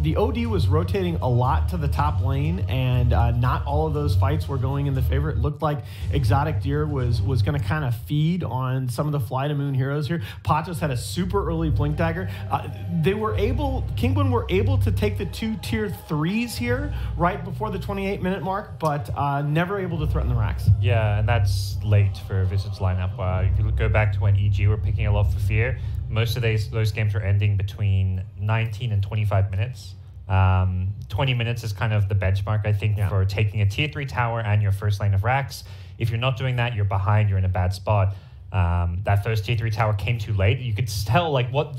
the OD was rotating a lot to the top lane, and not all of those fights were going in the favor. It looked like Exotic Deer was going to kind of feed on some of the FlyToMoon heroes here. Patos had a super early Blink Dagger. Kinguin were able to take the 2 tier 3s here right before the 28-minute mark, but never able to threaten the racks. Yeah, and that's late for Visage lineup. If you go back to when EG were picking a lot for Fear, most of those games were ending between 19 and 25 minutes. 20 minutes is kind of the benchmark, I think, for taking a tier 3 tower and your first lane of racks. If you're not doing that, you're behind, you're in a bad spot. That first tier 3 tower came too late. You could tell what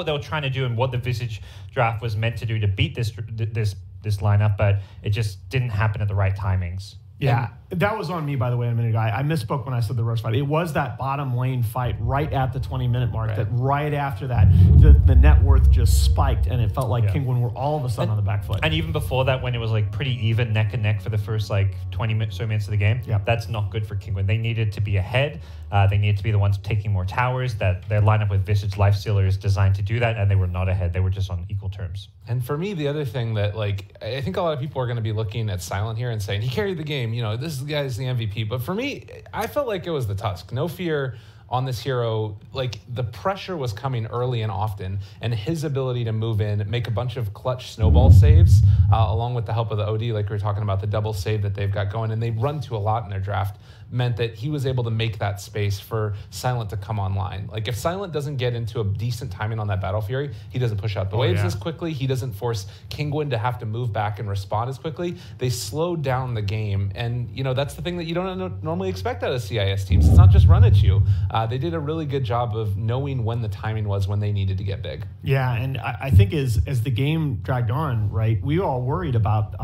they were trying to do and what the Visage draft was meant to do to beat this lineup, but it just didn't happen at the right timings. Yeah, that was on me, by the way, a minute ago. I misspoke when I said the Roche fight. It was that bottom lane fight right at the 20-minute mark that right after that, the net worth just spiked, and it felt like Kinguin were all of a sudden on the back foot. And even before that, when it was like pretty even neck and neck for the first like 20 minutes of the game, that's not good for Kinguin. They needed to be ahead. They needed to be the ones taking more towers. That their lineup with Visage Lifestealer is designed to do that, and they were not ahead. They were just on equal terms. And for me, the other thing that, like, I think a lot of people are going to be looking at Silent here and saying, he carried the game, you know, this guy's the MVP. But for me, I felt like it was the Tusk. No fear on this hero. Like, the pressure was coming early and often, and his ability to move in, make a bunch of clutch snowball saves, along with the help of the OD, like we were talking about, the double save that they've got going, and they run to a lot in their draft, meant that he was able to make that space for Silent to come online. Like, if Silent doesn't get into a decent timing on that Battle Fury, he doesn't push out the waves as quickly, he doesn't force Kinguin to have to move back and respond as quickly. They slowed down the game, and you know, that's the thing that you don't normally expect out of CIS teams. It's not just run at you. They did a really good job of knowing when the timing was when they needed to get big. Yeah, and I think as the game dragged on, right, we were all worried about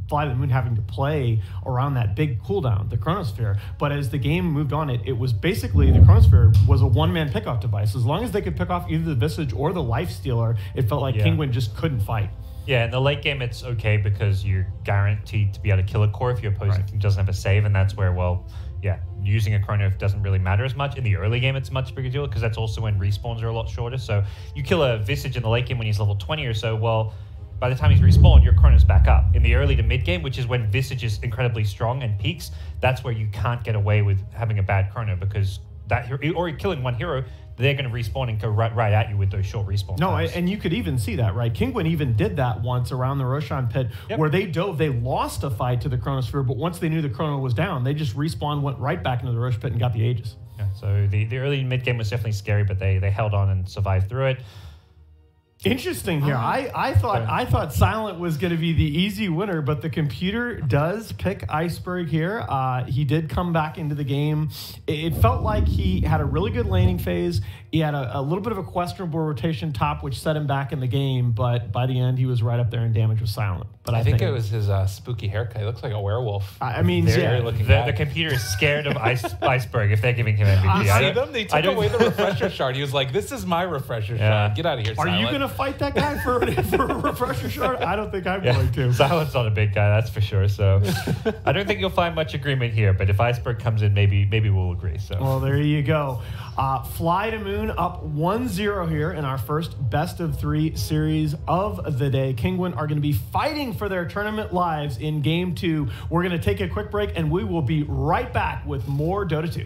FlyToMoon having to play around that big cooldown, the Chronosphere. But as the game moved on, it was basically, the Chronosphere was a one-man pickoff device. As long as they could pick off either the Visage or the Lifestealer, it felt like Kinguin just couldn't fight. Yeah, in the late game, it's okay because you're guaranteed to be able to kill a core if your opposing team doesn't have a save, and that's where, well, using a chrono doesn't really matter as much. In the early game, it's a much bigger deal because that's also when respawns are a lot shorter. So you kill a Visage in the late game when he's level 20 or so, well, by the time he's respawned, your chrono's back up. In the early to mid game, which is when Visage is incredibly strong and peaks, that's where you can't get away with having a bad chrono because that, or killing one hero, they're going to respawn and go right at you with those short respawn times. And you could even see that, right? Kinguin even did that once around the Roshan pit where they dove. They lost a fight to the Chronosphere, but once they knew the chrono was down, they just respawned, went right back into the Rosh pit and got the Aegis. Yeah, so the early mid game was definitely scary, but they held on and survived through it. Interesting here. I thought Silent was going to be the easy winner, but the computer does pick Iceberg here. He did come back into the game. It felt like he had a really good laning phase. He had a little bit of a questionable rotation top, which set him back in the game, but by the end, he was right up there in damage with Silent. But I think it was his spooky haircut. He looks like a werewolf. I mean, the computer is scared of Iceberg if they're giving him MVP. They took away the refresher shard. He was like, this is my refresher shard. Get out of here, Silent. Are you going to fight that guy for a refresher shard? I don't think I'm going to. Silent's not a big guy, that's for sure. So I don't think you'll find much agreement here, but if Iceberg comes in, maybe we'll agree. So well, there you go. FlyToMoon up 1-0 here in our first best of 3 series of the day. Kinguin are going to be fighting for their tournament lives in game 2. We're going to take a quick break, and we will be right back with more Dota 2.